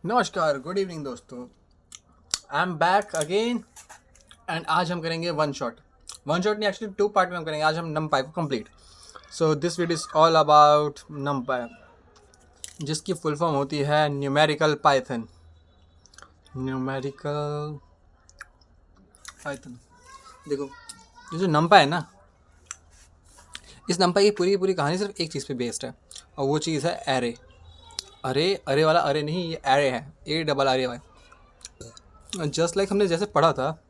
नमस्कार, good evening दोस्तों। I am back again and आज हम करेंगे वन शॉट नहीं, एक्चुअली टू पार्ट में हम करेंगे। आज हम नमपाई को complete. So this video is all about नमपाई, जिसकी फुल फॉर्म होती है न्यूमेरिकल पाइथन। Numerical Python. देखो, ये जो नमपाई है ना, इस नमपाई की पूरी कहानी सिर्फ एक चीज़ पे बेस्ड है, और वो चीज़ है एरे। अरे वाला अरे नहीं, ये एरे है, ARRAY। जस्ट लाइक हमने जैसे पढ़ा था,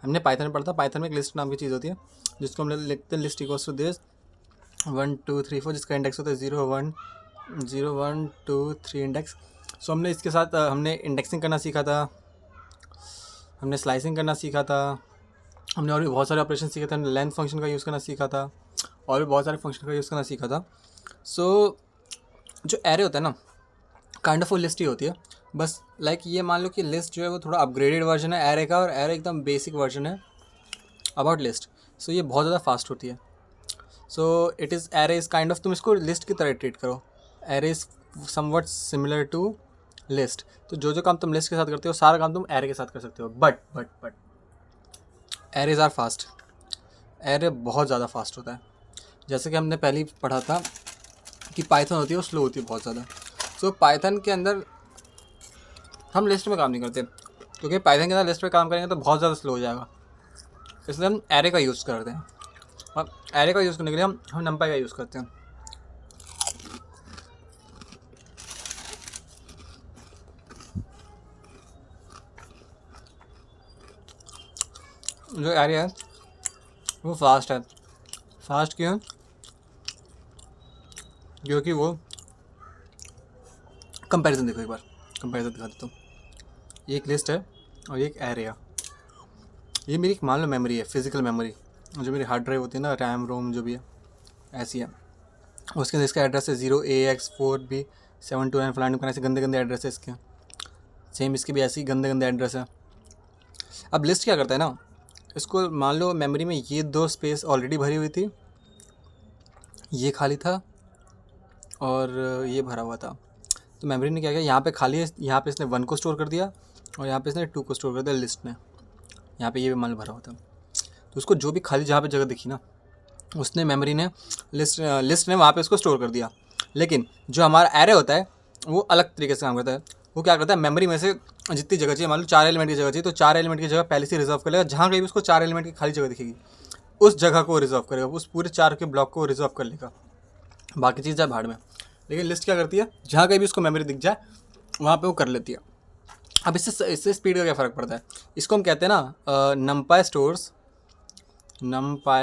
हमने पाइथन में पढ़ा था। पाइथन में एक लिस्ट नाम की चीज़ होती है, जिसको हम लिखते हैं लिस्ट इक्वल्स टू दिस 1 2 3 4, जिसका इंडेक्स होता है 0 1 इंडेक्स। सो हमने इसके साथ हमने इंडेक्सिंग करना सीखा था, हमने स्लाइसिंग करना सीखा था, हमने और भी बहुत सारे ऑपरेशन सीखे थे। हमने लेंथ फंक्शन का यूज़ करना सीखा था, और भी बहुत सारे फंक्शन का यूज़ करना सीखा था। सो जो एरे होता है ना, काइंड ऑफ वो लिस्ट ही होती है। बस लाइक ये मान लो कि लिस्ट जो है वो थोड़ा अपग्रेडेड वर्जन है एरे का, और एरे एकदम बेसिक वर्जन है अबाउट लिस्ट। सो ये बहुत ज़्यादा फास्ट होती है। So it is array is kind of, तुम इसको लिस्ट की तरह ट्रीट करो। Array is somewhat similar to list. तो जो काम तुम लिस्ट के साथ करते हो, सारा काम तुम एरे के साथ कर सकते हो। But arrays are fast. Array बहुत ज़्यादा फास्ट होता है। जैसे कि हमने पहले ही पढ़ा था कि पाइथन होती है वो स्लो होती है बहुत ज़्यादा। सो पाइथन के अंदर हम लिस्ट में काम नहीं करते, क्योंकि पाइथन के अंदर लिस्ट में काम करेंगे तो बहुत ज़्यादा स्लो हो जाएगा। इसलिए हम एरे का यूज़ करते हैं, और एरे का यूज़ करने के लिए हम नंपाई का यूज़ करते हैं। जो एरे है वो फास्ट है। फास्ट क्यों? क्योंकि वो कंपैरिजन देखो, एक बार कंपैरिजन दिखा देता हूँ। ये एक लिस्ट है और ये एक एरे है। ये मेरी मान लो मेमोरी है, फिजिकल मेमोरी, जो मेरी हार्ड ड्राइव होती है ना, रैम रोम जो भी है, ऐसी है। उसके अंदर इसका एड्रेस है 0AX4B729 फलाने का। ऐसे गंदे गंदे एड्रेस है इसके। सेम इसके भी ऐसे ही गंदे गंदे एड्रेस है। अब लिस्ट क्या करता है ना, इसको मान लो मेमोरी में ये दो स्पेस ऑलरेडी भरी हुई थी, ये खाली था और ये भरा हुआ था। तो मेमोरी ने क्या किया, यहाँ पे खाली है, यहाँ पे इसने 1 को स्टोर कर दिया, और यहाँ पे इसने 2 को स्टोर कर दिया लिस्ट ने। यहाँ पे ये भी मान लो भरा हुआ था। तो उसको जो भी खाली जहाँ पे जगह दिखी ना, उसने मेमोरी ने लिस्ट ने वहाँ पे उसको स्टोर कर दिया। लेकिन जो हमारा एरे होता है वो अलग तरीके से काम करता है। वो क्या करता है, मेमोरी में से जितनी जगह चाहिए, मान लो 4 एलिमेंट की जगह चाहिए, तो 4 एलिमेंट की जगह पहले से रिजर्व कर लेगा। जहाँ कहीं भी उसको 4 एलिमेंट की खाली जगह दिखेगी, उस जगह को रिजर्व करेगा, उस पूरे 4 के ब्लॉक को रिजर्व कर लेगा। बाकी चीज़ जाए भाड़ में। लेकिन लिस्ट क्या करती है, जहाँ कहीं भी उसको मेमोरी दिख जाए वहाँ पे वो कर लेती है। अब इससे स्पीड का क्या फ़र्क पड़ता है, इसको हम कहते हैं ना नमपाई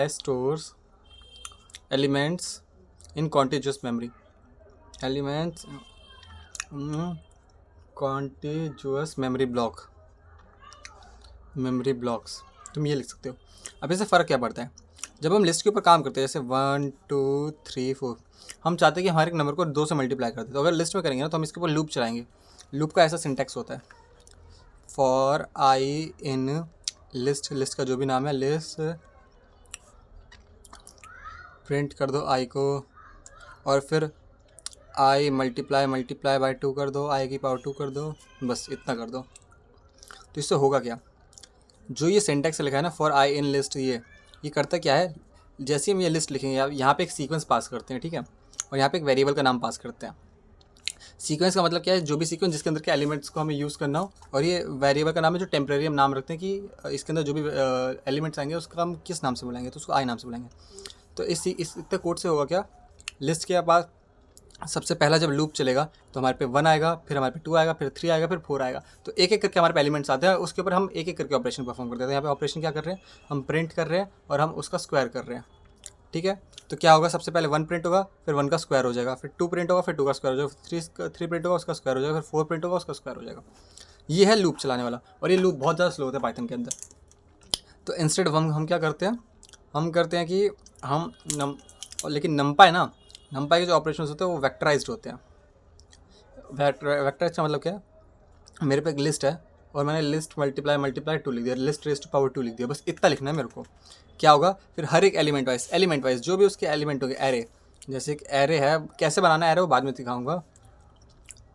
stores elements in contiguous memory. Elements contiguous memory blocks, तुम ये लिख सकते हो। अब इससे फ़र्क क्या पड़ता है, जब हम लिस्ट के ऊपर काम करते हैं, जैसे 1 2 3 4, हम चाहते हैं कि हमारे एक नंबर को 2 से मल्टीप्लाई कर दे। तो अगर लिस्ट में करेंगे ना, तो हम इसके ऊपर लूप चलाएंगे। लूप का ऐसा सिंटेक्स होता है, फॉर आई इन लिस्ट का जो भी नाम है, लिस्ट प्रिंट कर दो आई को, और फिर आई मल्टीप्लाई बाय 2 कर दो, आई की पावर 2 कर दो, बस इतना कर दो। तो इससे होगा क्या, जो ये सिंटेक्स लिखा है ना, फॉर आई इन लिस्ट, ये करता क्या है, जैसे ही हम ये लिस्ट लिखेंगे, यहाँ पे एक सीक्वेंस पास करते हैं, ठीक है, और यहाँ पे एक वेरिएबल का नाम पास करते हैं। सीक्वेंस का मतलब क्या है, जो भी सीक्वेंस जिसके अंदर के एलिमेंट्स को हमें यूज़ करना हो, और ये वेरिएबल का नाम है जो टेम्प्रेरी हम नाम रखते हैं कि इसके अंदर जो भी एलिमेंट्स आएंगे उसका हम किस नाम से बुलाएंगे, तो उसको आई नाम से बुलाएंगे। तो इस इतने कोड से होगा क्या, लिस्ट के पास सबसे पहला जब लूप चलेगा तो हमारे पे 1 आएगा, फिर हमारे पे 2 आएगा, फिर 3 आएगा, फिर 4 आएगा। तो एक एक करके हमारे पे एलिमेंट्स आते हैं, उसके ऊपर हम एक एक करके ऑपरेशन परफॉर्म करते हैं। यहाँ पे ऑपरेशन क्या कर रहे हैं, हम प्रिंट कर रहे हैं और हम उसका स्क्वायर कर रहे हैं, ठीक है। तो क्या होगा, सबसे पहले 1 प्रिंट होगा, फिर 1 का स्क्वायर हो जाएगा, फिर 2 प्रिंट होगा, फिर 2 का स्क्वायर हो जाएगा, 3 प्रिंट होगा, उसका स्क्वायर हो जाएगा, फिर 4 प्रिंट होगा, उसका स्क्वायर हो जाएगा। ये है लूप चलाने वाला, और ये लूप बहुत ज़्यादा स्लो होता है पाइथन के अंदर। तो इंस्टेड हम क्या करते हैं, हम करते हैं कि लेकिन नमपाई के जो ऑपरेशन होते हैं वो वेक्टराइज्ड होते हैं। वेक्टराइज का मतलब क्या है, मेरे पे एक लिस्ट है और मैंने लिस्ट मल्टीप्लाई 2 लिख दिया, लिस्ट रेज़ टू पावर 2 लिख दिया, बस इतना लिखना है मेरे को। क्या होगा फिर, हर एक एलिमेंट वाइज जो भी उसके एलिमेंट होंगे एरे, जैसे एक एरे है, कैसे बनाना है एरे वो बाद में दिखाऊंगा,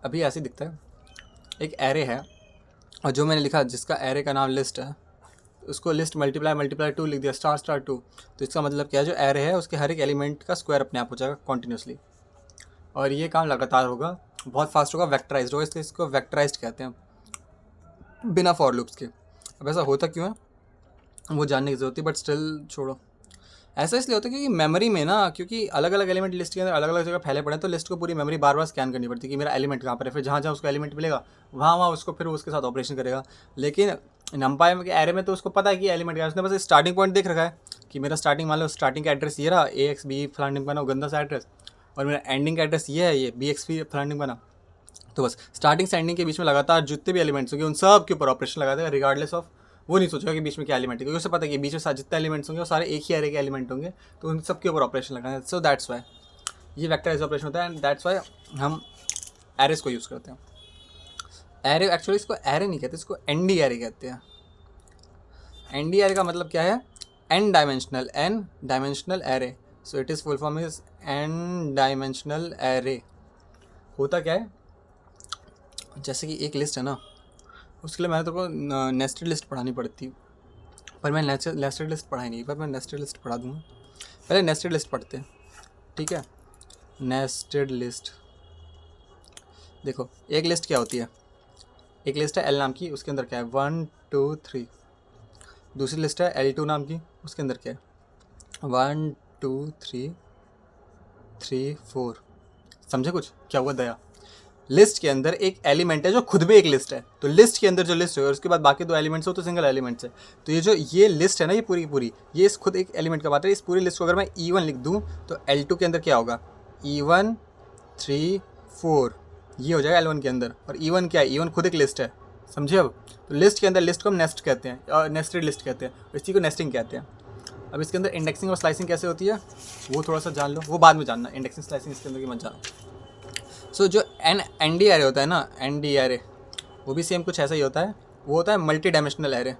अभी ऐसे ही दिखता है। एक एरे है और जो मैंने लिखा जिसका एरे का नाम लिस्ट है, उसको लिस्ट मल्टीप्लाई मल्टीप्लाई 2 लिख दिया, स्टार स्टार 2। तो इसका मतलब क्या है, जो एरे है उसके हर एक एलिमेंट का स्क्वायर अपने आप हो जाएगा कॉन्टिन्यूसली, और ये काम लगातार होगा, बहुत फास्ट होगा, वेक्टराइज्ड होगा, इसलिए इसको वेक्टराइज्ड कहते हैं, बिना फॉर लूप्स के। अब ऐसा होता क्यों है वो जानने की ज़रूरत है, बट स्टिल छोड़ो। ऐसा इसलिए होता है क्योंकि मेमोरी में ना, क्योंकि अलग अलग एलिमेंट लिस्ट के अंदर अलग अलग जगह फैले पड़े हैं, तो लिस्ट को पूरी मेमोरी बार बार स्कैन करनी पड़ती है कि मेरा एलिमेंट कहाँ पर है, फिर जहाँ जहाँ उसको एलिमेंट मिलेगा वहाँ वहाँ उसको फिर उसके साथ ऑपरेशन करेगा। लेकिन नंपाई में एरे में तो उसको पता है कि एलिमेंट क्या है, उसने बस स्टार्टिंग पॉइंट देख रखा है कि मेरा स्टार्टिंग, मान लो स्टार्टिंग का एड्रेस ये रहा AXB फलानिंग बना, गंदा सा एड्रेस, और मेरा एंडिंग का एड्रेस ये है, ये BXB फलानिंग बना। तो बस स्टार्टिंग से एंडिंग के बीच में लगातार जितने भी एलिमेंट्स होंगे उन सब के ऊपर ऑपरेशन लगा देगा, रिगार्डलेस ऑफ, वो नहीं सोचेगा कि बीच में क्या एलिमेंट है, क्योंकि उसे पता है कि बीच में जितने एलिमेंट्स होंगे वो सारे एक ही एरे के एलिमेंट होंगे, तो उन सब के ऊपर ऑपरेशन लगाना है। सो दैट्स वाई ये वेक्टराइज ऑपरेशन होता है, एंड दैट्स वाई हम एरेस को यूज़ करते हैं। एरे एक्चुअली इसको एरे नहीं कहते, इसको एनडी एरे कहते हैं। एनडी एरे का मतलब क्या है, N dimensional array. So it is full form is N dimensional array. होता क्या है, जैसे कि एक लिस्ट है ना, उसके लिए मैंने तो को नेस्टेड लिस्ट पढ़ानी पड़ती, पर मैं नेस्टेड लिस्ट पढ़ाई नहीं, पर मैं नेस्टेड लिस्ट पढ़ा दूँगा। पहले नेस्टेड लिस्ट पढ़ते हैं, ठीक है। नेस्टेड लिस्ट, देखो एक लिस्ट क्या होती है, एक लिस्ट है एल नाम की, उसके अंदर क्या है 1 2 3। दूसरी लिस्ट है L2 नाम की, उसके अंदर क्या है 1 2 3 3 4। समझे कुछ क्या हुआ दया? लिस्ट के अंदर एक एलिमेंट है जो खुद भी एक लिस्ट है, तो लिस्ट के अंदर जो लिस्ट है और उसके बाद बाकी दो एलिमेंट्स हो तो सिंगल एलिमेंट्स है। तो ये जो ये लिस्ट है ना, ये पूरी की पूरी, ये इस खुद एक एलिमेंट का बात है। इस पूरी लिस्ट को अगर मैं E1 लिख दूँ तो L2 के अंदर क्या होगा, E1 3 4, ये हो जाएगा L1 के अंदर। और E1 क्या है, E1 खुद एक लिस्ट है, समझे? अब तो लिस्ट के अंदर लिस्ट को हम नेस्ट कहते हैं, और नेस्टेड लिस्ट कहते हैं, इसी को नेस्टिंग कहते हैं। अब इसके अंदर इंडेक्सिंग और स्लाइसिंग कैसे होती है वो थोड़ा सा जान लो, वो बाद में जानना, इंडेक्सिंग स्लाइसिंग इसके अंदर की मत जानो। सो जो ND एरे होता है ना, ND एरे, वो भी सेम कुछ ऐसा ही होता है। वो होता है multi dimensional array.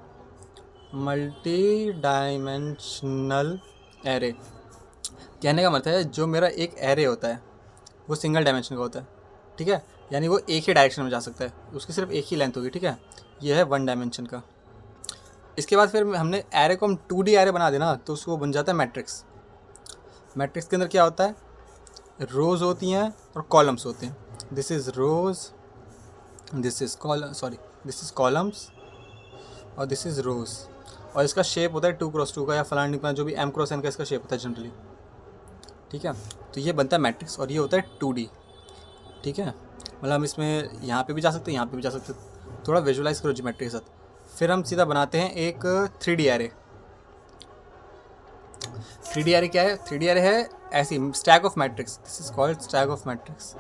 Multi dimensional array कहने का मतलब है जो मेरा एक एरे होता है वो सिंगल डायमेंशन का होता है, ठीक है, यानी वो एक ही डायरेक्शन में जा सकता है, उसकी सिर्फ एक ही लेंथ होगी, ठीक है। ये है 1 डायमेंशन का। इसके बाद फिर हमने एरे को हम 2D एरे बना देना तो उसको बन जाता है मैट्रिक्स। मैट्रिक्स के अंदर क्या होता है, रोज़ होती हैं और कॉलम्स होते हैं। This is rows, this is columns और दिस इज़ रोज़। और इसका शेप होता है 2x2 का या फलानी का, जो भी M×N का इसका शेप होता है जनरली, ठीक है। तो ये बनता है मैट्रिक्स और ये होता है 2D, ठीक है। मतलब हम इसमें यहाँ पे भी जा सकते हैं, यहाँ पे भी जा सकते हैं। थोड़ा विजुलाइज करो ज्योमेट्री के साथ। फिर हम सीधा बनाते हैं एक 3D एरे। 3D एरे क्या है, 3D एरे है ऐसी stack of matrix, this is called stack of matrix,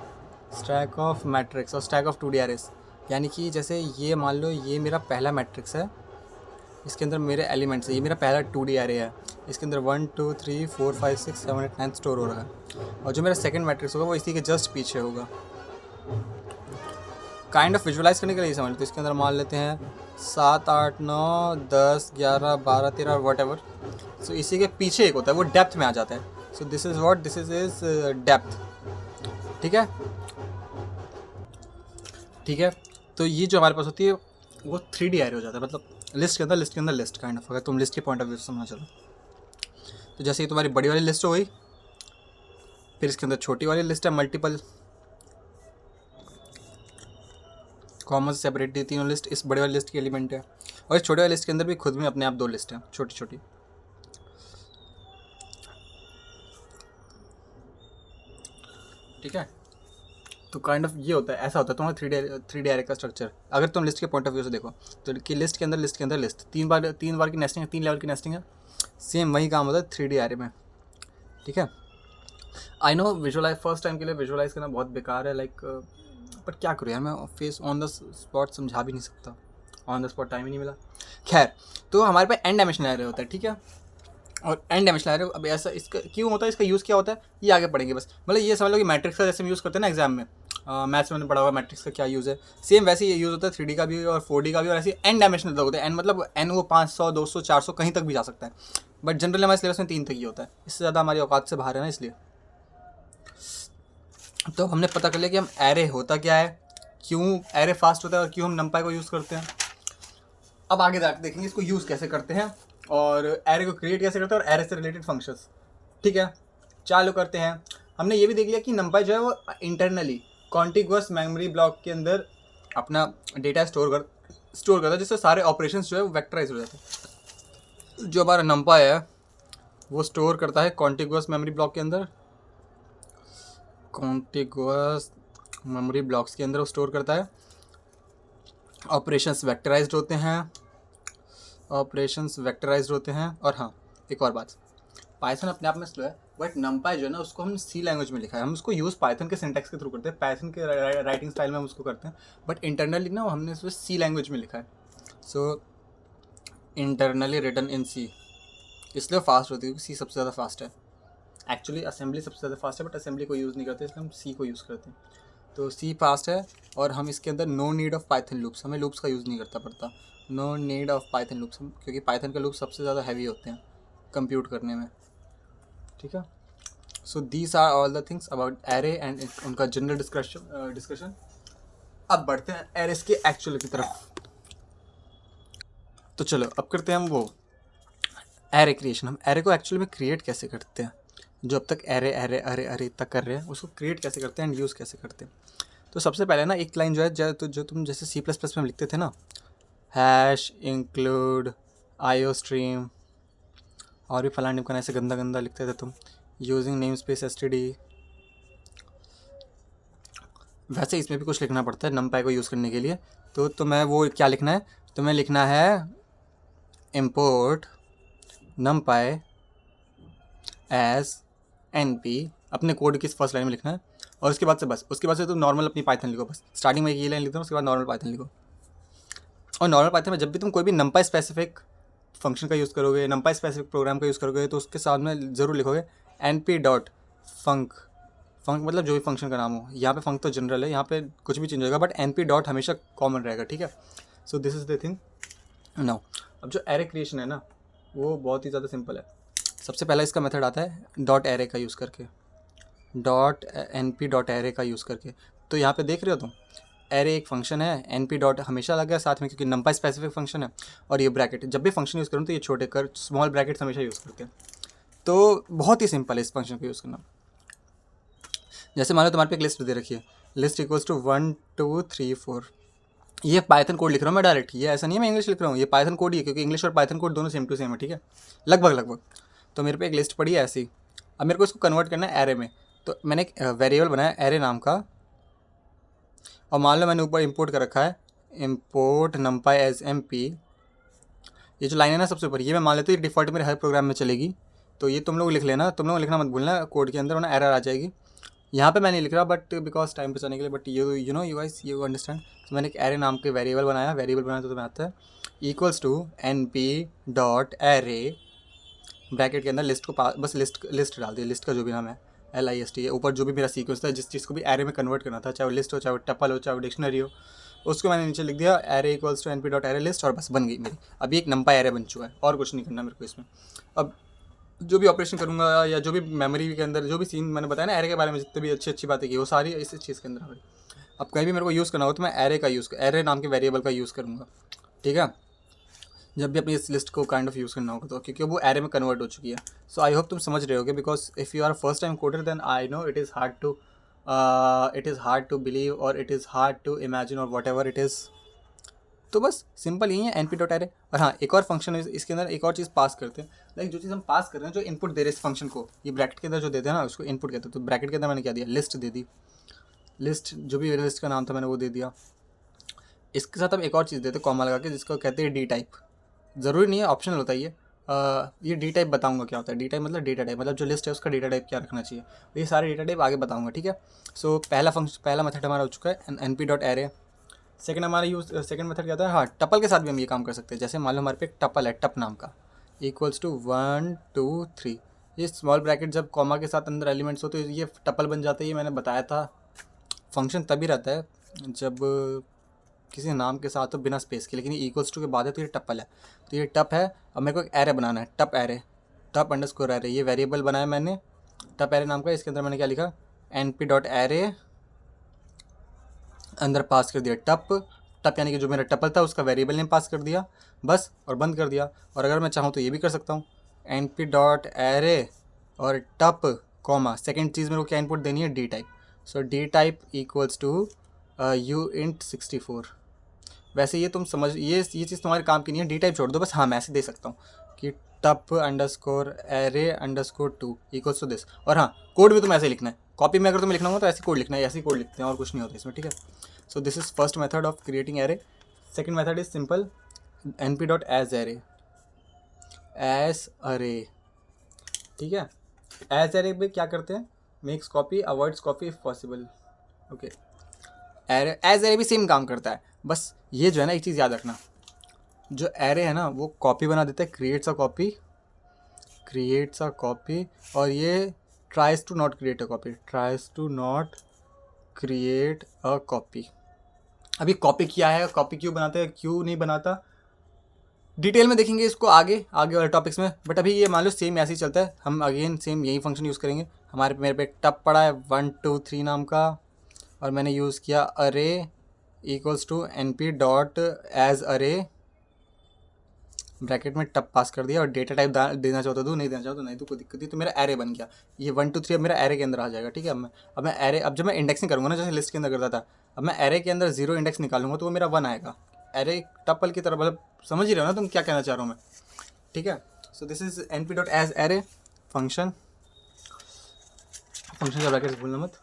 stack of matrix और स्टैक ऑफ 2D एरेस। यानी कि जैसे ये मान लो ये मेरा पहला मैट्रिक्स है, इसके अंदर मेरे एलिमेंट्स है, ये मेरा पहला 2D एरे है, इसके अंदर 1 2 3 4 5 6 7 8 9 स्टोर हो रहा है। और जो मेरा सेकंड मैट्रिक्स होगा वो इसी के जस्ट पीछे होगा। काइंड ऑफ विजुअलाइज करने के लिए समझ, तो इसके अंदर मान लेते हैं 7 8 9 10 11 12 13 और वट एवर। सो इसी के पीछे एक होता है, वो डेप्थ में आ जाता है। So this is what, this is depth, ठीक है, ठीक है। तो ये जो हमारे पास होती है वो 3D एरे हो जाता है, मतलब लिस्ट के अंदर लिस्ट काइंड ऑफ, अगर तुम लिस्ट के पॉइंट ऑफ व्यू से समझना चलो। तो जैसे ये तुम्हारी बड़ी वाली लिस्ट हो गई, फिर इसके अंदर छोटी वाली लिस्ट है, मल्टीपल कॉमन से सेपरेट दी तीनों लिस्ट इस बड़े वाली लिस्ट की एलिमेंट है। और इस छोटे वाली लिस्ट के अंदर भी खुद में अपने आप 2 लिस्ट हैं छोटी छोटी, ठीक है। तो काइंड ऑफ ये होता है, ऐसा होता है तुम्हारा 3D एरे का स्ट्रक्चर। अगर तुम लिस्ट के पॉइंट ऑफ व्यू से देखो तो कि लिस्ट के अंदर लिस्ट 3 बार की नेस्टिंग है, 3 लेवल की नेस्टिंग है, सेम वही काम होता है 3D एरे में, ठीक है। I know visualize first time के लिए विजुअलाइज करना बहुत बेकार है, लाइक पर क्या करूँ यार, मैं फेस ऑन द स्पॉट समझा भी नहीं सकता, ऑन द स्पॉट टाइम ही नहीं मिला। खैर, तो हमारे पास n डायमेंशनल एरे होता है, ठीक है। और n डायमेंशनल एरे अब ऐसा इसका क्यों होता है, इसका यूज़ क्या होता है ये आगे पढ़ेंगे बस। मतलब ये समझ लो कि मैट्रिक्स का जैसे हम यूज़ करते हैं ना एग्जाम में, मैथ्स में पढ़ा हुआ मैट्रिक्स का क्या यूज़ है, सेम वैसे ही यूज़ होता है 3D का भी और 4D का भी। और ऐसे n डायमेंशनल तक होता है, n मतलब n वो 500 200 400 कहीं तक भी जा सकता है, बट जनरली हमारे सिलेबस में 3 तक ही होता है, इससे ज़्यादा हमारी औकात से बाहर है ना, इसलिए तो हमने पता कर लिया कि हम एरे होता क्या है, क्यों एरे फास्ट होता है और क्यों हम नंपाई को यूज़ करते हैं। अब आगे जाकर देखेंगे इसको यूज़ कैसे करते हैं और एरे को क्रिएट कैसे करते हैं और एरे से रिलेटेड फंक्शंस। ठीक है, चालू करते हैं। हमने ये भी देख लिया कि नंपाई जो है वो इंटरनली कॉन्टिग्यूअस मेमोरी ब्लॉक के अंदर अपना डेटा स्टोर करता है, जिससे सारे ऑपरेशंस जो है वो वेक्टराइज हो जाते हैं। जो हमारा नंपाई है वो स्टोर करता है कॉन्टिग्यूअस मेमोरी ब्लॉक के अंदर, कॉन्टिग्यूअस मेमोरी ब्लॉक्स के अंदर वो स्टोर करता है। ऑपरेशंस वेक्टराइज्ड होते हैं, और हाँ एक और बात, पाइथन अपने आप में स्लो है बट नंपाई जो है ना उसको हम सी लैंग्वेज में लिखा है। हम उसको यूज़ पाइथन के सिंटैक्स के थ्रू करते हैं, पाइथन के राइटिंग स्टाइल में हम उसको करते हैं, बट इंटरनली ना हमने उसको सी लैंग्वेज में लिखा है। सो इंटरनली रिटन इन सी, इसलिए फास्ट होती है क्योंकि सी सबसे ज़्यादा फास्ट है। एक्चुअली असेंबली सबसे ज़्यादा फास्ट है बट असेंबली को यूज़ नहीं करते, इसलिए हम सी को यूज़ करते हैं। तो सी फास्ट है और हम इसके अंदर no need of Python loops, हमें लूप्स का यूज़ नहीं करता पड़ता। No need of Python loops, क्योंकि पाइथन के लूप्स सबसे ज़्यादा हैवी होते हैं कंप्यूट करने में। ठीक है, so these are all the things about array and उनका जनरल डिस्कशन। अब बढ़ते हैं एरेस के एक्चुअल की तरफ। तो चलो अब करते हैं हम वो एरे क्रिएशन। हम एरे को एक्चुअली में क्रिएट कैसे करते हैं, जो अब तक एरे एरे अरे अरे तक कर रहे हैं उसको क्रिएट कैसे करते हैं एंड यूज़ कैसे करते हैं। तो सबसे पहले ना एक लाइन जो है जो तुम जैसे C++ में लिखते थे ना, हैश इंक्लूड आईओ स्ट्रीम और भी फलान टिमकान ऐसे गंदा गंदा लिखते थे तुम, यूजिंग नेम स्पेस एसटीडी, वैसे इसमें भी कुछ लिखना पड़ता है नमपाई को यूज़ करने के लिए। तो तुम्हें वो क्या लिखना है, तुम्हें लिखना है इम्पोर्ट नमपाई एज np, अपने कोड की फर्स्ट लाइन में लिखना है। और उसके बाद से तुम नॉर्मल अपनी पाइथन लिखो, बस स्टार्टिंग में ये लाइन लिखते हो, उसके बाद नॉर्मल पाइथन लिखो। और नॉर्मल पाइथन में जब भी तुम कोई भी नमपाई स्पेसिफिक फंक्शन का यूज़ करोगे, नमपाई स्पेसिफिक प्रोग्राम का यूज़ करोगे, तो उसके साथ में ज़रूर लिखोगे np.func। फंक मतलब जो भी फंक्शन का नाम हो, यहाँ पे फंक तो जनरल है, यहाँ पे कुछ भी चेंज होगा बट np डॉट हमेशा कॉमन रहेगा। ठीक है, so this is the thing now. अब जो एरे क्रिएशन है ना वो बहुत ही ज़्यादा सिंपल है। सबसे पहला इसका मेथड आता है डॉट एरे का यूज़ करके, डॉट np डॉट एरे का यूज़ करके। तो यहाँ पे देख रहे हो तुम, एरे एक फंक्शन है, np डॉट हमेशा लगा है साथ में क्योंकि नंपाई स्पेसिफिक फंक्शन है, और ये ब्रैकेट जब भी फंक्शन यूज़ करूँ तो ये छोटे कर स्मॉल ब्रैकेट्स हमेशा यूज़ करते हैं। तो बहुत ही सिंपल है इस फंक्शन को यूज़ करना। जैसे मान लो तुम्हारे पे एक लिस्ट दे रखी है, लिस्ट इक्वल्स टू 1 2 3 4, ये पाइथन कोड लिख रहा हूँ मैं डायरेक्ट, ये ऐसा नहीं है मैं इंग्लिश लिख रहा हूँ, ये पाइथन कोड ही है क्योंकि इंग्लिश और पाइथन कोड दोनों सेम टू सेम है। ठीक है, लगभग। तो मेरे पे एक लिस्ट पड़ी है ऐसी, अब मेरे को इसको कन्वर्ट करना है एरे में। तो मैंने एक वेरिएबल बनाया एरे नाम का, और मान लो मैंने ऊपर इंपोर्ट कर रखा है इम्पोर्ट नमपाई एज np। ये जो लाइन है ना सबसे ऊपर, ये मैं मान लेता हूँ डिफ़ॉल्ट मेरे हर प्रोग्राम में चलेगी। तो ये तुम लोग लिख लेना, तुम लोग लिखना मत भूलना कोड के अंदर, वरना एरर आ जाएगी। यहाँ पे मैं नहीं लिख रहा बट बिकॉज टाइम बचाने के लिए, but you know you guys you understand. तो मैंने एक एरे नाम के वेरिएबल बनाया तो तुम्हें आता है equals to np dot array, bracket के अंदर लिस्ट को बस लिस्ट डाल दी, लिस्ट का जो भी नाम है LIST है, ऊपर जो भी मेरा सीक्वेंस था जिस चीज़ को भी एरे में कन्वर्ट करना था, चाहे वो लिस्ट हो, चाहे वो टपल हो, चाहे वो डिक्शनरी हो, उसको मैंने नीचे लिख दिया array equals to np dot array list, और बस बन गई मेरी। अभी एक नंपाई एरे बन चुका है और कुछ नहीं करना मेरे को इसमें। अब जो भी ऑपरेशन करूँगा या जो भी मेमोरी के अंदर जो भी सीन मैंने बताया ना एरे के बारे में, जितनी भी अच्छी बातें की वो सारी इस चीज़ के अंदर आ गई। अब कहीं भी मेरे को यूज़ करना हो तो मैं एरे नाम के वेरिएबल का यूज़ करूँगा। ठीक है, जब भी अपनी इस लिस्ट को काइंड ऑफ यूज़ करना होगा तो, क्योंकि वो एरे में कन्वर्ट हो चुकी है। सो आई होप तुम समझ रहे होगे, because if you are first time coder then I know it is hard to believe और it is hard to imagine और वॉट एवर इट इज़। तो बस सिंपल यही है np डॉट एरे। और हाँ एक और फंक्शन है इसके अंदर, एक और चीज़ पास करते हैं, लाइक जो चीज़ हम पास कर रहे हैं, जो इनपुट दे रहे हैं इस फंक्शन को, ये ब्रैकेट के अंदर जो देते हैं ना उसको इनपुट कहते हैं। तो ब्रैकेट के अंदर मैंने क्या दिया, लिस्ट दे दी, लिस्ट जो भी लिस्ट का नाम था मैंने वो दे दिया। इसके साथ हम एक और चीज़ देते हैं कॉमा लगा के, जिसको कहते हैं डी टाइप। ज़रूरी नहीं है, ऑप्शनल होता है ये डी टाइप बताऊंगा क्या होता है। डी टाइप मतलब डेटा टाइप, मतलब जो लिस्ट है उसका डेटा टाइप क्या रखना चाहिए, ये सारे डेटा टाइप आगे बताऊंगा। ठीक है, सो पहला मेथड हमारा हो चुका है np dot array. Second method क्या था, हाँ टपल के साथ भी हम ये काम कर सकते हैं। जैसे मान लो हमारे पे एक टपल है टप नाम का, इक्वल्स टू 1 2 3, ये स्मॉल ब्रैकेट जब कॉमा के साथ अंदर एलिमेंट्स हो तो ये टपल बन जाता है। ये मैंने बताया था फंक्शन तभी रहता है जब किसी नाम के साथ हो बिना स्पेस के, लेकिन ये इक्वल्स टू के बाद है तो ये टपल है। तो ये टप है, अब मेरे को एक एरे बनाना है, टप अंडरस्कोर एरे, ये वेरिएबल बनाया मैंने टप एरे नाम का। इसके अंदर मैंने क्या लिखा, np.array अंदर पास कर दिया टप टप, यानी कि जो मेरा टपल था उसका वेरिएबल नेम पास कर दिया बस, और बंद कर दिया। और अगर मैं चाहूँ तो ये भी कर सकता हूँ, np.array और टप कॉमा, सेकेंड चीज़ मेरे को क्या इनपुट देनी है, D type. So D type equals to uint64। वैसे ये तुम समझ, ये चीज़ तुम्हारे काम की नहीं है, डी टाइप छोड़ दो बस। हाँ मैं ऐसे दे सकता हूँ कि tup underscore array underscore 2 equals to this. और हाँ, कोड भी तुम्हें ऐसे लिखना है, कॉपी में अगर तुम्हें लिखना होगा तो ऐसे कोड लिखना है, ऐसे कोड लिखते हैं और कुछ नहीं होता इसमें, ठीक है। So this is first method of creating array. Second method is simple, np.as array, as array, ठीक है। एज एरे में क्या करते हैं, makes copy avoids copy if possible, okay. Array as array भी सेम काम करता है, बस ये जो है ना एक चीज़ याद रखना, जो एरे है ना वो कॉपी बना देता है, क्रिएट्स अ कॉपी, और ये tries to not create a copy. अभी कॉपी किया है, कॉपी क्यों बनाते हैं, क्यों नहीं बनाता, डिटेल में देखेंगे इसको आगे वाले टॉपिक्स में। बट अभी ये मान लो सेम ऐसे ही चलता है, हम अगेन सेम यही फंक्शन यूज़ करेंगे। मेरे पे टप पड़ा है 1 2 3 नाम का, और मैंने यूज़ किया अरे equals to np.as array, bracket में टप पास कर दिया, और डेटा टाइप देना चाहता तो नहीं देना चाहता तो नहीं, तो कोई दिक्कत नहीं, तो मेरा एरे बन गया। ये 1 2 3 अब मेरा एरे के अंदर आ जाएगा, ठीक है। अब मैं एरे, अब जब मैं इंडेक्सिंग करूँगा ना, जैसे लिस्ट के अंदर करता था, अब मैं एरे के अंदर 0 इंडेक्स निकालूंगा तो वो मेरा 1 आएगा। एरे टपल की तरह, मतलब समझ ही रहे हो ना तुम क्या कहना चाह रहा हूँ मैं, ठीक है। So this is np.as array function का ब्रैकेट भूलना मत।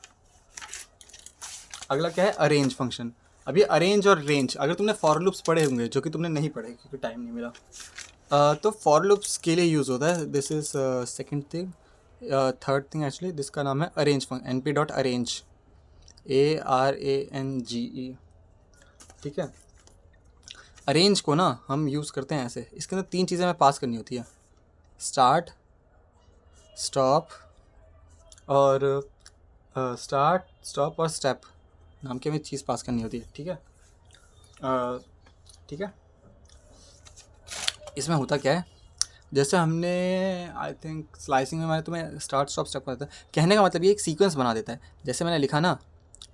अगला क्या है, अरेंज फंक्शन। अभी अरेंज और रेंज, अगर तुमने फॉर लूप्स पढ़े होंगे, जो कि तुमने नहीं पढ़े क्योंकि टाइम नहीं मिला, तो फॉर लूप्स के लिए यूज़ होता है। This is second thing, third thing actually, जिसका नाम है अरेंज फंक्शन, np.arrange, ARANGE, ठीक है। अरेंज को ना हम यूज़ करते हैं ऐसे, इसके अंदर 3 चीज़ें हमें पास करनी होती है, स्टार्ट, स्टॉप और स्टेप नाम की हमें चीज़ पास करनी होती है, ठीक है। ठीक है, इसमें होता क्या है, जैसे हमने आई थिंक स्लाइसिंग में मैंने तुम्हें स्टार्ट स्टॉप स्टेप बताया था, कहने का मतलब ये एक सीक्वेंस बना देता है। जैसे मैंने लिखा ना,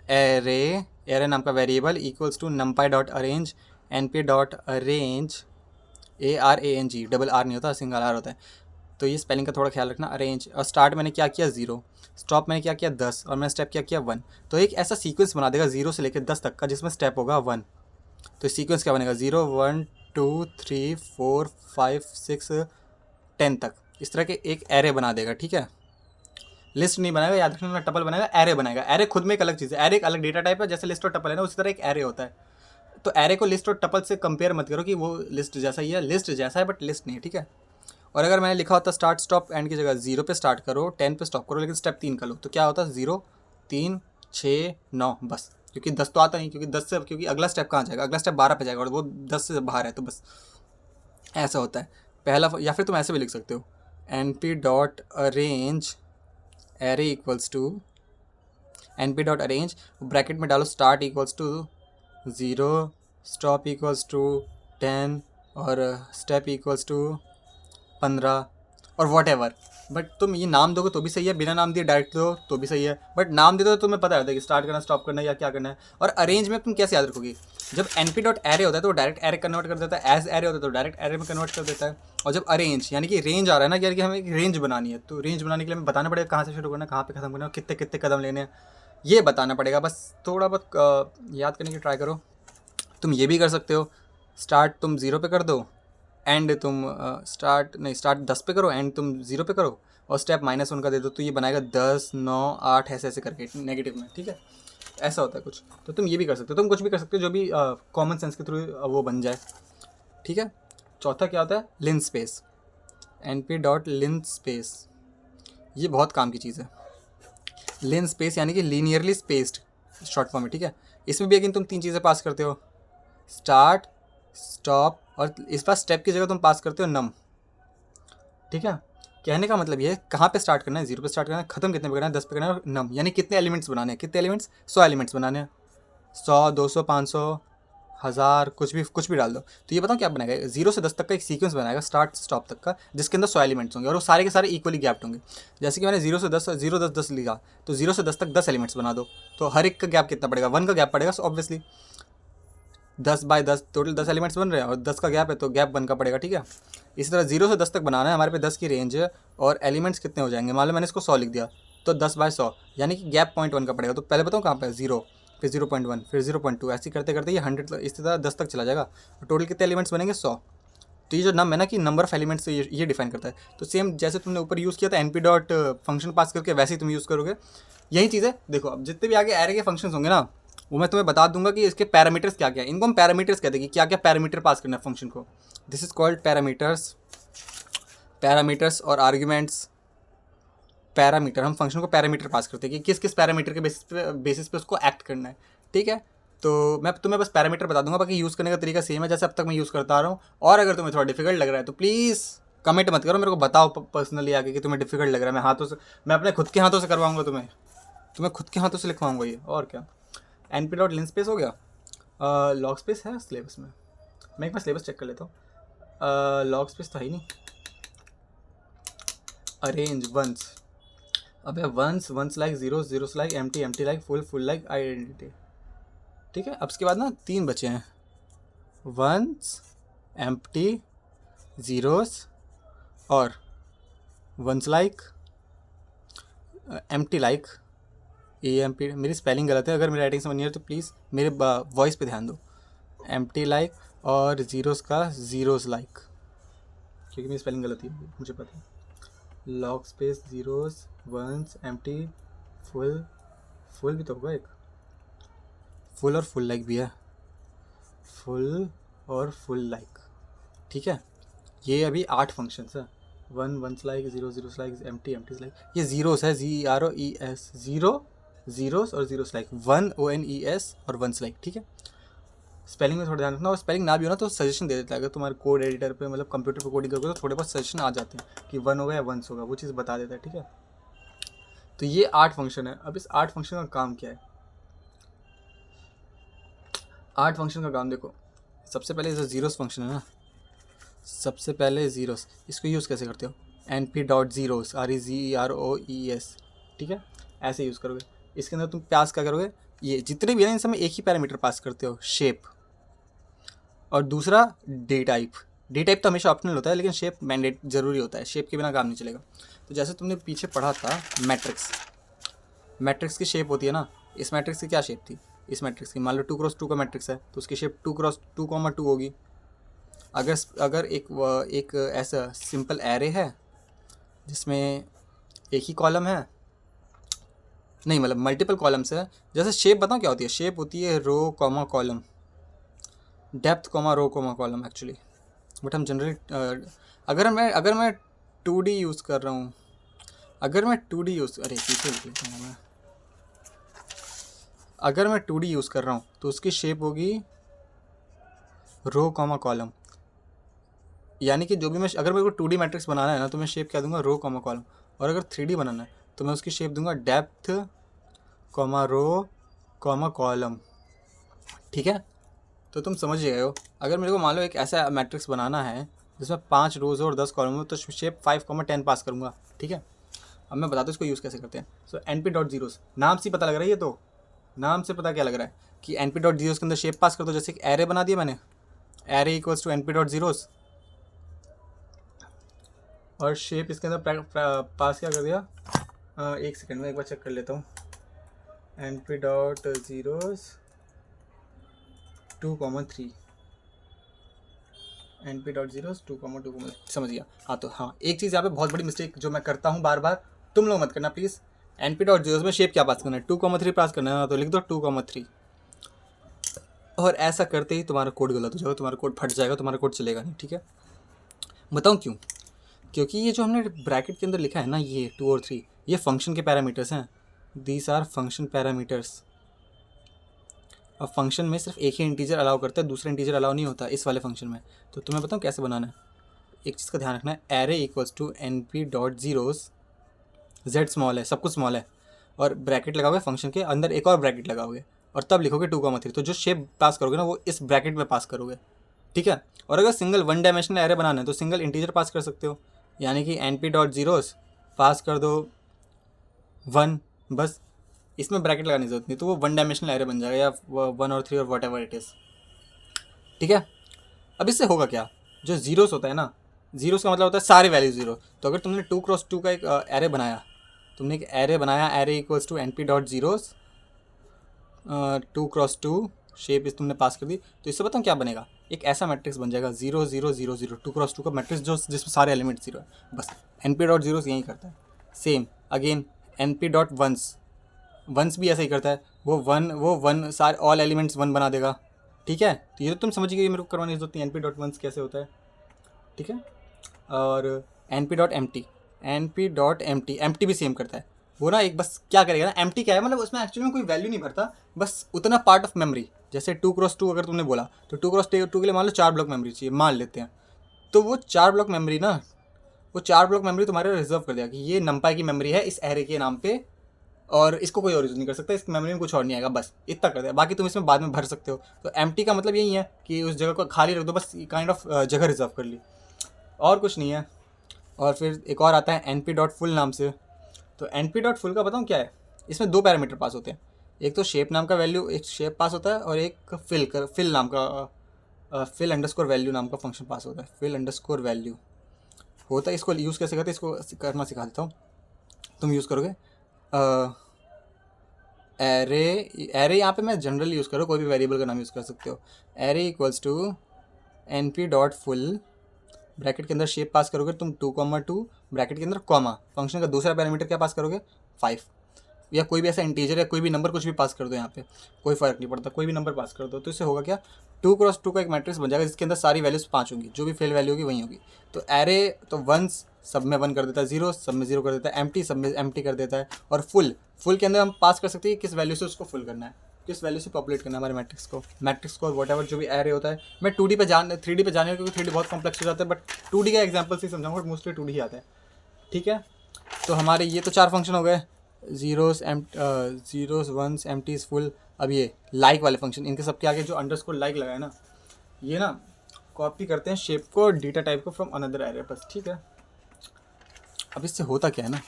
एरे नाम का variable equals to numpy.arrange, np.arrange, ARANG, double R नहीं होता, सिंगल आर होता है, तो ये स्पेलिंग का थोड़ा ख्याल रखना। अरेंज, और स्टार्ट मैंने क्या किया 0, स्टॉप मैंने क्या किया 10, और मैंने स्टेप क्या किया 1। तो एक ऐसा सीक्वेंस बना देगा 0 से लेकर 10 तक का, जिसमें स्टेप होगा 1। तो सीक्वेंस क्या बनेगा, 0 1 2 3 4 5 6 10 तक, इस तरह के एक एरे बना देगा, ठीक है। लिस्ट नहीं बनाएगा, याद रखना, टपल बनाएगा, एरे बनाएगा। एरे खुद में एक अलग चीज़ है, एरे एक अलग डेटा टाइप है, जैसे लिस्ट और टपल है ना, उसी तरह एक एरे होता है। तो एरे को लिस्ट और टपल से कंपेयर मत करो कि वो लिस्ट जैसा ही है, लिस्ट जैसा है बट लिस्ट नहीं है, ठीक है। और अगर मैंने लिखा होता स्टार्ट स्टॉप एंड की जगह 0 पे स्टार्ट करो, 10 पे स्टॉप करो, लेकिन स्टेप 3 कर लो, तो क्या होता है 0 3 6 9 बस, क्योंकि 10 तो आता नहीं, क्योंकि 10 से, क्योंकि अगला स्टेप कहाँ जाएगा, अगला स्टेप 12 पे जाएगा और वो 10 से बाहर है, तो बस ऐसा होता है पहला। या फिर तुम ऐसे भी लिख सकते हो, np.arrange array equals to np.arrange, bracket में डालो start equals to 0, stop equals to 10 और स्टेप इक्वल्स टू 15 और वॉट एवर। बट तुम ये नाम दोगे तो भी सही है, बिना नाम दिए डायरेक्ट दो तो भी सही है, बट नाम दे दो तो तुम्हें पता रहता है कि स्टार्ट करना, स्टॉप करना या क्या करना है। और अरेंज में तुम कैसे याद रखोगे, जब np.array होता है तो डायरेक्ट एरे कन्वर्ट कर देता है, एज एरे होता है तो डायरेक्ट एरे में कन्वर्ट कर देता है। और जब अरेंज यानी कि रेंज आ रहा है ना, यानी कि हमें एक रेंज बनानी है, तो रेंज बनाने के लिए हमें बताना पड़ेगा कहाँ से शुरू करना है, कहाँ पे खत्म करना है, कितने कितने कदम लेने हैं, ये बताना पड़ेगा। बस थोड़ा बहुत याद करने की ट्राई करो। तुम ये भी कर सकते हो, स्टार्ट तुम 0 पे कर दो, एंड तुम स्टार्ट 10 पे करो, एंड तुम 0 पे करो, और स्टेप -1 का दे दो, तो ये बनाएगा 10 9 8 ऐसे ऐसे करके नेगेटिव में, ठीक है। ऐसा होता है कुछ, तो तुम ये भी कर सकते हो, तुम कुछ भी कर सकते हो जो भी कॉमन सेंस के थ्रू वो बन जाए, ठीक है। चौथा क्या होता है, लिन स्पेस, np.lin स्पेस, ये बहुत काम की चीज़ है। लिन स्पेस यानी कि लीनियरली स्पेस्ड शॉर्ट फॉर्म में, ठीक है। इसमें भी अगेन तुम 3 चीज़ें पास करते हो, स्टार्ट स्टॉप, और इस बार स्टेप की जगह तुम पास करते हो नम, ठीक है। कहने का मतलब ये है कहाँ पे स्टार्ट करना है, 0 पे स्टार्ट करना है, खत्म कितने पे करना है, 10 पे करना है, और नम यानी कितने एलिमेंट्स बनाने हैं, कितने एलिमेंट्स 100 एलिमेंट्स बनाने हैं, 100 200 500 1000 कुछ भी डाल दो। तो ये बताओ क्या बनाएगा, 0 से 10 तक का एक सीक्वेंस बनाएगा स्टार्ट से स्टॉप तक का, जिसके अंदर 100 एलिमेंट्स होंगे और वो सारे के सारे इक्वली गैप्ड होंगे। जैसे कि मैंने 0 से 10 0 10 10 लिया, तो 0 से 10 तक 10 एलिमेंट्स बना दो, तो हर एक का गैप कितना पड़ेगा, 1 का गैप पड़ेगा। So obviously 10 by 10 total 10 elements बन रहे हैं और 10 का गैप है तो गैप 1 का पड़ेगा, ठीक है। इसी तरह 0 से 10 तक बनाना है, हमारे पे 10 की रेंज है और एलिमेंट्स कितने हो जाएंगे, मान लो मैंने इसको 100 लिख दिया, तो 10/100 यानी कि गैप 0.1 का पड़ेगा। तो पहले बताओ कहाँ पे 0, फिर 0.1, फिर 0.2, ऐसे करते करते ये 100 इसी तरह 10 तक चला जाएगा। और टोटल कितने एलिमेंट्स बनेंगे, 100। तो ये जो नम है ना कि नंबर ऑफ एलिमेंट्स से ये डिफाइन करता है। तो सेम जैसे तुमने ऊपर यूज़ किया था np डॉट फंक्शन पास करके, वैसे ही तुम यूज़ करोगे। यही चीज़ है। देखो अब जितने भी आगे एरे के फंक्शंस होंगे ना, वो मैं तुम्हें बता दूंगा कि इसके पैरामीटर्स क्या क्या है। इनको हम पैरामीटर्स कहते हैं कि क्या क्या पैरामीटर पास करना है फंक्शन को। दिस इज कॉल्ड पैरामीटर्स और आर्ग्यूमेंट्स। पैरामीटर, हम फंक्शन को पैरामीटर पास करते हैं कि किस किस पैरामीटर के बेसिस पे उसको एक्ट करना है, ठीक है। तो मैं तुम्हें बस पैरामीटर बता दूंगा, बाकी यूज़ करने का तरीका सेम है जैसे अब तक मैं यूज़ करता आ रहा हूँ। और अगर तुम्हें थोड़ा डिफिकल्ट लग रहा है तो प्लीज़ कमेंट मत करो, मेरे को बताओ पर्सनली आके कि तुम्हें डिफिकल्ट लग रहा है। मैं अपने खुद के हाथों से करवाऊंगा, तुम्हें खुद के हाथों से लिखवाऊंगा ये, और क्या। np डॉट लिनस्पेस हो गया। लॉग स्पेस है सिलेबस में, मैं एक बार सिलेबस चेक कर लेता हूँ। लॉग स्पेस था ही नहीं। अरेंज वंस, अबे ones like zeros, zeros like empty, empty like full, full like identity, ठीक है। अब इसके बाद ना 3 बचे हैं, वंस, एम्प्टी, जीरोस और ones like, empty like. AMP, मेरी स्पेलिंग गलत है, अगर मेरी राइटिंग समझ नहीं है तो प्लीज़ मेरे वॉइस पे ध्यान दो। एम्प्टी लाइक और जीरोस का जीरोस लाइक, क्योंकि मेरी स्पेलिंग गलत है मुझे पता है। Log space zeros ones empty full, full भी तो होगा एक, फुल और फुल लाइक भी है, फुल और फुल लाइक, ठीक है। ये अभी 8 फंक्शंस है। Ones like, zeros like, empty like, ये जीरोस है, ZEROES, जीरोस और जीरोस लाइक, ONES और वंस लाइक, ठीक है। स्पेलिंग में थोड़ा ध्यान रखना, और स्पेलिंग ना भी हो ना तो सजेशन दे देता है, अगर तुम्हारे कोड एडिटर पे मतलब कंप्यूटर पे कोडिंग करोगे तो थोड़े बहुत सजेशन आ जाते हैं कि 1 होगा या वंस होगा, वो चीज़ बता देता है, ठीक है। तो ये 8 फंक्शन है। अब इस 8 फंक्शन का काम क्या है, 8 फंक्शन का काम देखो। सबसे पहले जो जीरोस फंक्शन है ना, सबसे पहले जीरोस, इसको यूज़ कैसे करते हो, np डॉट जीरोस, REZEROES, ठीक है, ऐसे यूज़ करोगे। इसके अंदर तुम पास क्या करोगे, ये जितने भी है ना इन सब में एक ही पैरामीटर पास करते हो, शेप, और दूसरा डे टाइप। डे टाइप तो हमेशा ऑप्शनल होता है, लेकिन शेप मैंडेट ज़रूरी होता है, शेप के बिना काम नहीं चलेगा। तो जैसे तुमने पीछे पढ़ा था मैट्रिक्स की शेप होती है ना, इस मैट्रिक्स की क्या शेप थी, इस मैट्रिक्स की मान लो 2x2 का मैट्रिक्स है तो उसकी शेप 2x2, 2 होगी। अगर एक ऐसा सिंपल एरे है जिसमें एक ही कॉलम है, नहीं मतलब मल्टीपल कॉलम्स है, जैसे शेप बताओ क्या होती है, शेप होती है row comma column, depth comma row comma column actually. But हम जनरली अगर मैं 2D यूज़ कर रहा हूँ, अगर मैं 2D यूज़ अरे पीछे लिख लेता हूँ मैं, अगर मैं 2D यूज़ कर रहा हूँ तो उसकी शेप होगी रो कॉमा कॉलम, यानी कि जो भी मैं अगर मेरे को 2D मैट्रिक्स बनाना है ना तो मैं शेप क्या दूंगा, रो कॉमा कॉलम। और अगर 3D बनाना है तो मैं उसकी शेप दूंगा depth comma row comma column, ठीक है। तो तुम समझ गए हो। अगर मेरे को मान लो एक ऐसा मैट्रिक्स बनाना है जिसमें 5 रोज़ और 10 कॉलम हो तो शेप 5, 10 पास करूँगा, ठीक है। अब मैं बताता हूँ इसको यूज़ कैसे करते हैं। सो np डॉट जीरोस, नाम से पता लग रहा है, ये तो नाम से पता क्या लग रहा है कि np डॉट जीरोस के अंदर शेप पास कर दो। जैसे एक एरे बना दिया मैंने, array equals to np dot zeros, और शेप इसके अंदर पास क्या कर दिया, एक सेकंड में एक बार चेक कर लेता हूँ। np dot zeros 2,3, np dot zeros 2,2, समझ गया। हाँ तो हाँ, एक चीज़ यहाँ पे बहुत बड़ी मिस्टेक जो मैं करता हूँ बार बार, तुम लोग मत करना प्लीज़। np डॉट जीरोस में शेप क्या पास करना है, 2,3 पास करना है, तो लिख दो 2,3। और ऐसा करते ही तुम्हारा कोड गलत हो जाएगा, तुम्हारा कोड फट जाएगा, तुम्हारा कोड चलेगा नहीं, ठीक है। बताऊँ क्यों, क्योंकि ये जो हमने ब्रैकेट के अंदर लिखा है ना, ये 2 और 3, ये फंक्शन के पैरामीटर्स हैं। These are function parameters. अब फंक्शन में सिर्फ एक ही इंटीजर अलाउ करता है, दूसरा इंटीजर अलाउ नहीं होता इस वाले फंक्शन में। तो तुम्हें बताऊँ कैसे बनाना है, एक चीज़ का ध्यान रखना है, array equals to np dot zeros, z small है, सब कुछ स्मॉल है, और ब्रैकेट लगाओगे, फंक्शन के अंदर एक और ब्रैकेट लगाओगे, और तब लिखोगे 2,3। तो जो शेप पास करोगे ना वो इस ब्रैकेट में पास करोगे, ठीक है। और अगर सिंगल वन डायमेंशनल एरे बनाना है तो सिंगल इंटीजर पास कर सकते हो, यानी कि np.zeros पास कर दो 1, बस इसमें ब्रैकेट लगाने की जरूरत नहीं, तो वो वन डायमेंशनल एरे बन जाएगा, या 1 और 3 और वट एवर इट इज़, ठीक है। अब इससे होगा क्या, जो जीरोस होता है ना, जीरोस का मतलब होता है सारे वैल्यू जीरो। तो अगर तुमने 2x2 का एक एरे बनाया, तुमने एक एरे बनाया, array equals to np.zeros 2x2 shape इस तुमने पास कर दी, तो इससे बताऊँ क्या बनेगा, एक ऐसा मैट्रिक्स बन जाएगा 0 0 0 0 2x2 का मैट्रिक्स, जो जिसमें सारे एलिमेंट जीरो है। बस np.zeros यही करता है। सेम अगेन np.ones, वंस भी ऐसा ही करता है, वो वन सारे ऑल एलिमेंट्स वन बना देगा, ठीक है। तो ये तो तुम समझ गए, मेरे को करवाने की जरूरत नहीं, np.ones कैसे होता है, ठीक है। और np.empty, np.empty, empty भी सेम करता है। वो ना एक बस क्या करेगा ना, empty क्या है, मतलब उसमें एक्चुअली में कोई वैल्यू नहीं भरता, बस उतना पार्ट ऑफ मेमोरी, जैसे 2x2 अगर तुमने बोला तो 2x2 के लिए मान लो 4 ब्लॉक मेमोरी चाहिए, मान लेते हैं। तो वो 4 ब्लॉक मेमोरी ना, वो 4 ब्लॉक मेमोरी तुम्हारे रिजर्व कर दिया कि ये नंपाई की मेमोरी है इस एरे के नाम पे, और इसको कोई और यूज़ नहीं कर सकता, इस मेमोरी में कुछ और नहीं आएगा, बस इतना कर दिया, बाकी तुम इसमें बाद में भर सकते हो। तो एम्प्टी का मतलब यही है कि उस जगह को खाली रख दो, बस काइंड ऑफ जगह रिजर्व कर ली, और कुछ नहीं है। और फिर एक और आता है np.full नाम से। तो np.full का बताऊँ क्या है, इसमें 2 पैरामीटर पास होते हैं, एक तो शेप नाम का वैल्यू, एक शेप पास होता है, और एक फिल नाम का फिल अंडरस्कोर वैल्यू नाम का फंक्शन पास होता है। फिल अंडरस्कोर वैल्यू होता है, इसको यूज़ कैसे करते हैं, इसको करना सिखा देता हूँ, तुम यूज़ करोगे एरे। एरे यहाँ पे मैं जनरली यूज़ करो, कोई भी वेरिएबल का नाम यूज़ कर सकते हो। Array equals to np.full, bracket के अंदर शेप पास करोगे तुम 2,2, ब्रैकेट के अंदर कॉमा, फंक्शन का दूसरा पैरामीटर क्या पास करोगे 5, या कोई भी ऐसा इंटीजर या कोई भी नंबर कुछ भी पास कर दो, यहाँ पे कोई फ़र्क नहीं पड़ता, कोई भी नंबर पास कर दो। तो इससे होगा क्या, 2x2 का एक मैट्रिक्स बन जाएगा जिसके अंदर सारी वैल्यूज़ 5 होंगी, जो भी फेल वैल्यू होगी वही होगी। तो एरे तो वंस सब में 1 कर देता है, जीरो सब में 0 कर देता है, एम्प्टी सब में एम्प्टी कर देता है, और फुल के अंदर हम पास कर सकते हैं किस वैल्यू से उसको फुल करना है, किस वैल्यू से पॉपुलेट करना है हमारे मैट्रिक्स को और वट एवर जो भी एरे होता है। मैं 2D पे 3D पे जाने, क्योंकि 3D बहुत कॉम्प्लेक्स हो जाता है, बट 2D का एग्जाम्पल से समझाऊंगा, मोस्टली 2D ही आता है, ठीक है। तो हमारे ये तो 4 फंक्शन हो गए, जीरोस वंस एम्प्टीज फुल। अब ये लाइक वाले फंक्शन, इनके सबके आगे जो अंडरस्कोर लाइक लगाए ना, ये ना कॉपी करते हैं शेप को और डेटा टाइप को फ्रॉम अनदर एरे, बस, ठीक है। अब इससे होता क्या है ना,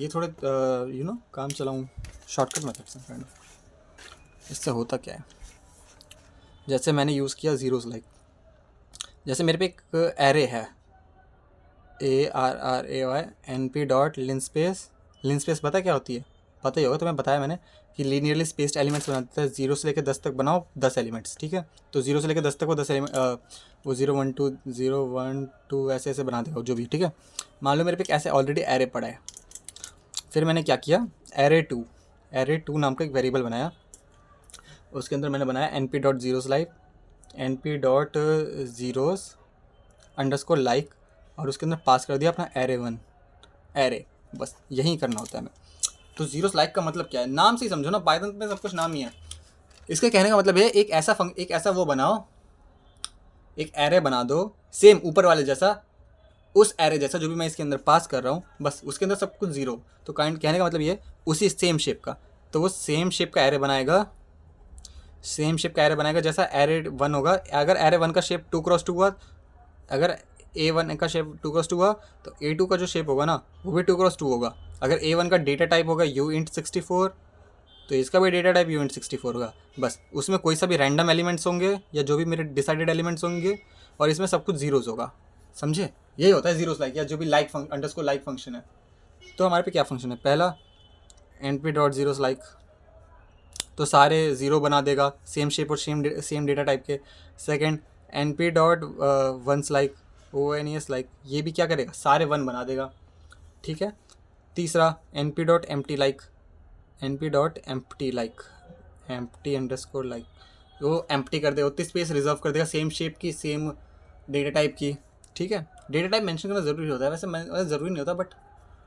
ये थोड़े काम चलाऊँ शॉर्टकट मेथड से फ्रेंड। इससे होता क्या है, जैसे मैंने यूज़ किया जीरोस लाइक, जैसे मेरे पे एक एरे है ARRAY np.linspace पता क्या होती है, पता ही होगा, तो मैं बताया मैंने कि लीनियरली स्पेस्ड एलिमेंट्स बनाते हैं, 0 से लेकर 10 तक बनाओ 10 एलिमेंट्स, ठीक है। तो 0 से लेकर 10 तक वो 10 एलिमेंट, वो 0 1 2 0 1 2 ऐसे ऐसे बना देगा जो भी, ठीक है। मान लो मेरे पे एक ऐसे ऑलरेडी एरे पड़ा है, फिर मैंने क्या किया, एरे टू नाम का एक वेरिएबल बनाया, उसके अंदर मैंने बनाया np.zeros like, np.zeros underscore like, और उसके अंदर पास कर दिया अपना एरे1 एरे, बस यही करना होता है हमें। तो जीरोस लाइक का मतलब क्या है, नाम से ही समझो ना, पाइथन में सब कुछ नाम ही है। इसके कहने का मतलब है एक ऐसा वो बनाओ, एक एरे बना दो सेम ऊपर वाले जैसा, उस एरे जैसा जो भी मैं इसके अंदर पास कर रहा हूँ, बस उसके अंदर सब कुछ जीरो। तो कहने का मतलब ये उसी सेम शेप का, तो वो सेम शेप का एरे बनाएगा, जैसा एरे1 होगा। अगर एरे1 का शेप 2x2 हुआ, अगर A1 का शेप 2x2 हुआ, तो A2 का जो शेप होगा ना वो भी 2x2 होगा। अगर A1 का डेटा टाइप होगा uint64, तो इसका भी डेटा टाइप uint64 होगा। बस उसमें कोई सा भी रैंडम एलिमेंट्स होंगे या जो भी मेरे डिसाइडेड एलिमेंट्स होंगे, और इसमें सब कुछ जीरोज़ होगा, समझे। यही होता है जीरोस लाइक, या जो भी लाइक अंडरस्कोर लाइक फंक्शन है। तो हमारे पे क्या फंक्शन है, पहला np.zeros लाइक, तो सारे ज़ीरो बना देगा, सेम शेप और सेम डेटा टाइप के। Second np.ones like, ONES like, ये भी क्या करेगा, सारे 1 बना देगा, ठीक है। तीसरा np.empty like, empty underscore like, वो एम्प्टी कर देगा, उतनी स्पेस रिजर्व कर देगा, सेम शेप की, सेम डेटा टाइप की, ठीक है। डेटा टाइप मेंशन करना ज़रूरी होता है, वैसे ज़रूरी नहीं होता, बट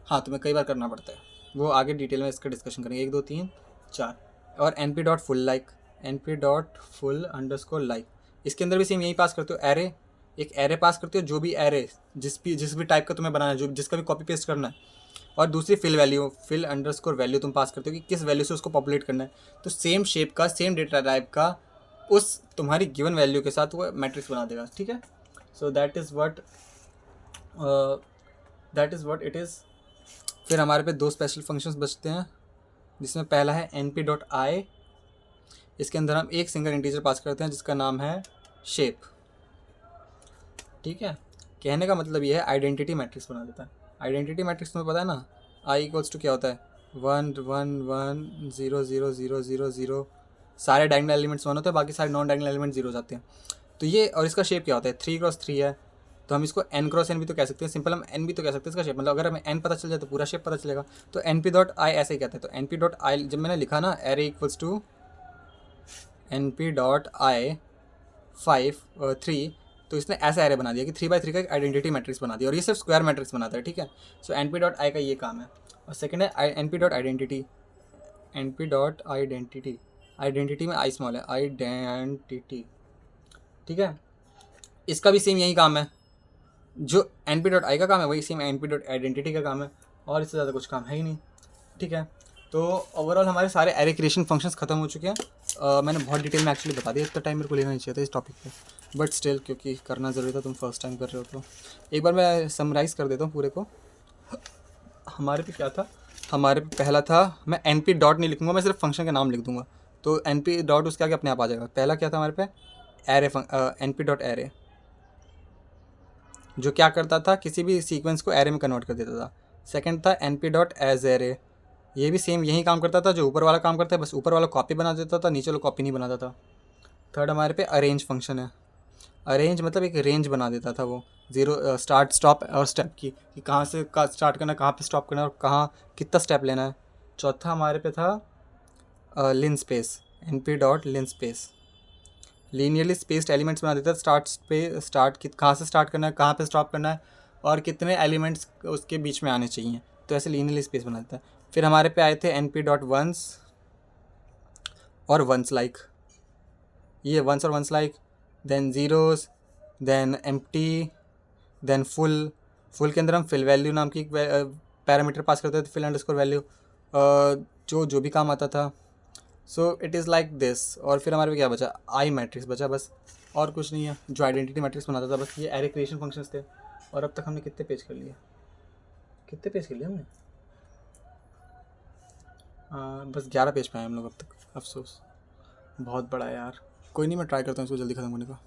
हाँ तुम्हें कई बार करना पड़ता है, वो आगे डिटेल में इसका डिस्कशन करेंगे, 1 2 3 4। और np.full like, np.full underscore like, इसके अंदर भी सेम यही पास करते हो, एरे, एक एरे पास करते हो, जो भी एरे जिस भी टाइप का तुम्हें बनाना है, जो जिसका भी कॉपी पेस्ट करना है, और दूसरी फिल अंडरस्कोर वैल्यू तुम पास करते हो कि किस वैल्यू से उसको पॉपुलेट करना है। तो सेम शेप का, सेम डेटा टाइप का उस तुम्हारी गिवन वैल्यू के साथ वो मैट्रिक्स बना देगा, ठीक है। So that is what it is. फिर हमारे पे दो स्पेशल फंक्शंस बचते हैं, जिसमें पहला है np.i। इसके अंदर हम एक सिंगल इंटीजर पास करते हैं जिसका नाम है शेप, ठीक है। कहने का मतलब ये है आइडेंटिटी मैट्रिक्स बना देता है। आइडेंटिटी मैट्रिक्स तुम्हें पता है ना, आई इक्वल्स टू क्या होता है, 1 1 1 0 0 0 0 0। सारे डायगोनल एलिमेंट्स 1 होते हैं, बाकी सारे नॉन डायगोनल एलिमेंट 0 जाते हैं। तो ये, और इसका शेप क्या होता है, 3x3 है, तो हम इसको n×n भी तो कह सकते हैं, सिंपल हम n भी तो कह सकते हैं इसका शेप। मतलब अगर हमें n पता चल जाए तो पूरा शेप पता चलेगा। तो np.i ऐसे ही कहते हैं। तो np.i जब मैंने लिखा ना, एरे इक्वल्स टू np.i 5 3, तो इसने ऐसा एरे बना दिया कि 3x3 का एक आइडेंटिटी मैट्रिक्स बना दिया, और ये सिर्फ स्क्वायर मैट्रिक्स बनाता है, ठीक है। सो np.i का ये काम है। और सेकंड है np.identity। np.identity, आइडेंटिटी में आई स्मॉल है, आइडेंटिटी, ठीक है। इसका भी सेम यही काम है, जो np.i का काम है वही सेम np.identity का काम है, और इससे ज़्यादा कुछ काम है ही नहीं, ठीक है। तो ओवरऑल हमारे सारे एरे क्रिएशन फंक्शंस खत्म हो चुके हैं। मैंने बहुत डिटेल में एक्चुअली बता दिया, इतना टाइम मेरे को लेना नहीं चाहिए था इस टॉपिक पे, बट स्टिल क्योंकि करना ज़रूरी था, तुम फर्स्ट टाइम कर रहे हो तो एक बार मैं समराइज़ कर देता हूँ पूरे को। हमारे पे क्या था, हमारे पे पहला था, मैं np डॉट नहीं लिखूँगा, मैं सिर्फ फंक्शन का नाम लिख दूँगा, तो np डॉट उसके आगे अपने आप आ जाएगा। पहला क्या था हमारे पे, एरे np.array, जो क्या करता था, किसी भी सीक्वेंस को एरे में कन्वर्ट कर देता था। सेकंड था np.asArray, ये भी सेम यही काम करता था जो ऊपर वाला काम करता है, बस ऊपर वाला कॉपी बना देता था, नीचे वाला कॉपी नहीं बनाता था। थर्ड हमारे पे अरेंज फंक्शन है। अरेंज मतलब एक रेंज बना देता था वो, जीरो स्टार्ट स्टॉप और स्टेप की, कि कहाँ से स्टार्ट करना है, कहाँ पे स्टॉप करना है, और कहाँ कितना स्टेप लेना है। चौथा हमारे पे था linspace, np.linspace, linearly spaced elements बना देता है, कहाँ से स्टार्ट करना है, कहाँ पे स्टॉप करना है, और कितने एलिमेंट्स उसके बीच में आने चाहिए, तो ऐसे लीनियरली स्पेस बना देता है। फिर हमारे पे आए थे np.ones और वंस लाइक, ये वंस और ones like, then zeros, then empty, then full के अंदर हम फिल वैल्यू नाम की पैरामीटर पास करते थे, फिल अंडरस्कोर वैल्यू, जो भी काम आता था। सो इट इज़ लाइक दिस। और फिर हमारे पे क्या बचा, आई मैट्रिक्स बचा बस, और कुछ नहीं है, जो आइडेंटिटी मैट्रिक्स बनाता था बस। ये एरे क्रिएशन फंक्शंस थे। और अब तक हमने कितने पेज कर लिए, हमने बस 11 पेज पे आए हम लोग अब तक, अफसोस, बहुत बड़ा है यार। कोई नहीं, मैं ट्राई करता हूँ इसको जल्दी ख़त्म होने का।